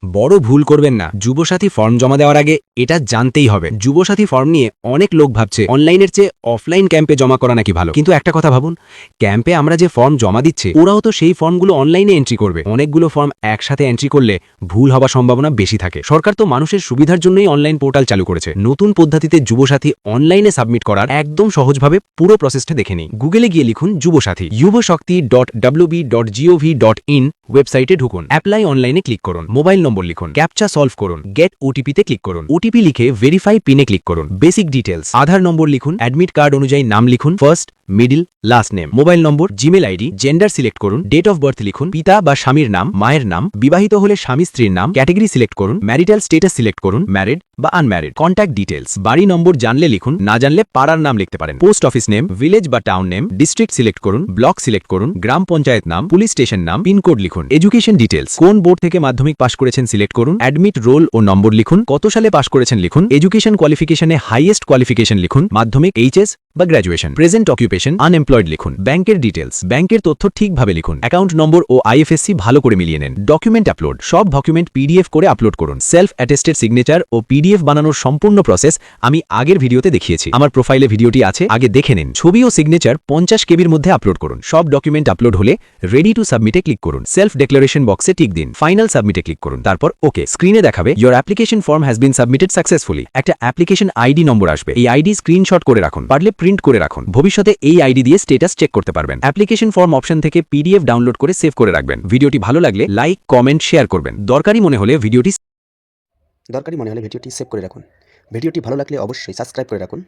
বড় ভুল করবেন না। যুবসাথী ফর্ম জমা দেওয়ার আগে এটা জানতেই হবে। যুবসাথী ফর্ম নিয়ে অনেক লোক ভাবছে অনলাইনের চেয়ে অফলাইন ক্যাম্পে জমা করা নাকি ভালো, কিন্তু একটা কথা ভাবুন, ক্যাম্পে আমরা যে ফর্ম জমা দিচ্ছি ওরাও তো সেই ফর্মগুলো অনলাইনে এন্ট্রি করবে। অনেকগুলো ফর্ম একসাথে এন্ট্রি করলে ভুল হওয়ার সম্ভাবনা বেশি থাকে। সরকার তো মানুষের সুবিধার জন্যই অনলাইন পোর্টাল চালু করেছে। নতুন পদ্ধতিতে যুবসাথী অনলাইনে সাবমিট করার একদম সহজভাবে পুরো প্রসেসটা দেখে নিই। গুগলে গিয়ে লিখুন যুবসাথী, yuvashakti.wb.in ওয়েবসাইটে ঢুকুন, অ্যাপ্লাই অনলাইনে ক্লিক করুন, মোবাইল নম্বর লিখুন, ক্যাপচা সলভ করুন, গেট ওটিপিতে ক্লিক করুন, ওটিপি লিখে ভেরিফাই পিনে ক্লিক করুন, বেসিক ডিটেলস, আধার নম্বর লিখুন, অ্যাডমিট কার্ড অনুযায়ী নাম লিখুন, first middle last name, mobile নম্বর, জিমেল আইডি, জেন্ডার সিলেক্ট করুন, ডেট অফ বার্থ লিখুন, পিতা বা স্বামীর নাম, মায়ের নাম, বিবাহিত হলে স্বামী স্ত্রীর নাম, ক্যাটেগরি সিলেক্ট করুন, ম্যারিটাল স্টেটাস সিলেক্ট করুন, ম্যারিড বা আনম্যারিড, কন্ট্যাক্ট ডিটেলস, বাড়ি নম্বর জানলে লিখুন, না জানলে পাড়ার নাম লিখতে পারেন, পোস্ট অফিস নেম, ভিলেজ বা টাউন নেম, ডিস্ট্রিক্ট সিলেক্ট করুন, ব্লক সিলেক্ট করুন, গ্রাম পঞ্চায়েত নাম, পুলিশ স্টেশন নাম, পিনকোড লিখুন, এডুকেশন ডিটেলস, কোন বোর্ড থেকে মাধ্যমিক পাশ করেছেন সিলেক্ট করুন, অ্যাডমিট রোল ও নম্বর লিখুন, কত সালে পাশ করেছেন লিখুন, এডুকেশন কোয়ালিফিকেশনে হাইয়েস্ট কোয়ালিফিকেশন লিখুন, মাধ্যমিক, এইচএস বা গ্র্যাজুয়েশন, প্রেজেন্ট অকুপেশন আনএমপ্লয়েড লিখুন, ব্যাংকের ডিটেলস, ব্যাংকের তথ্য ঠিকভাবে লিখুন, অ্যাকাউন্ট নম্বর ও আইএফএসসি ভালো করে মিলিয়ে নেন, ডকুমেন্ট আপলোড, সব ডকুমেন্ট পিডিএফ করে আপলোড করুন, সেলফ অ্যাটেস্টেড সিগনেচার ও পিডিএফ বানানোর সম্পূর্ণ প্রসেস আমি আগের ভিডিওতে দেখিয়েছি, আমার প্রোফাইলে ভিডিওটি আছে, আগে দেখে নিন। ছবি ও সিগনেচার 50 কেবির মধ্যে আপলোড করুন। সব ডকুমেন্ট আপলোড হলে রেডি টু সাবমিটে ক্লিক করুন, সেলফ ডিক্লারেশন বক্সে টিক দিন, ফাইনাল সাবমিটে ক্লিক করুন, তারপর ওকে। স্ক্রিনে দেখাবে your application form has been submitted successfully. একটা অ্যাপ্লিকেশন আইডি নম্বর আসবে, এই আইডি স্ক্রিনশট করে রাখুন, পারলে প্রিন্ট করে রাখুন, ভবিষ্যতে এই আইডি দিয়ে স্ট্যাটাস চেক করতে পারবেন। অ্যাপ্লিকেশন ফর্ম অপশন থেকে পিডিএফ ডাউনলোড করে সেভ করে রাখবেন। ভিডিওটি ভালো লাগলে লাইক, কমেন্ট, শেয়ার করবেন। দরকারি মনে হলে ভিডিওটি সেভ করে রাখুন। ভিডিওটি ভালো লাগলে অবশ্যই সাবস্ক্রাইব করে রাখুন।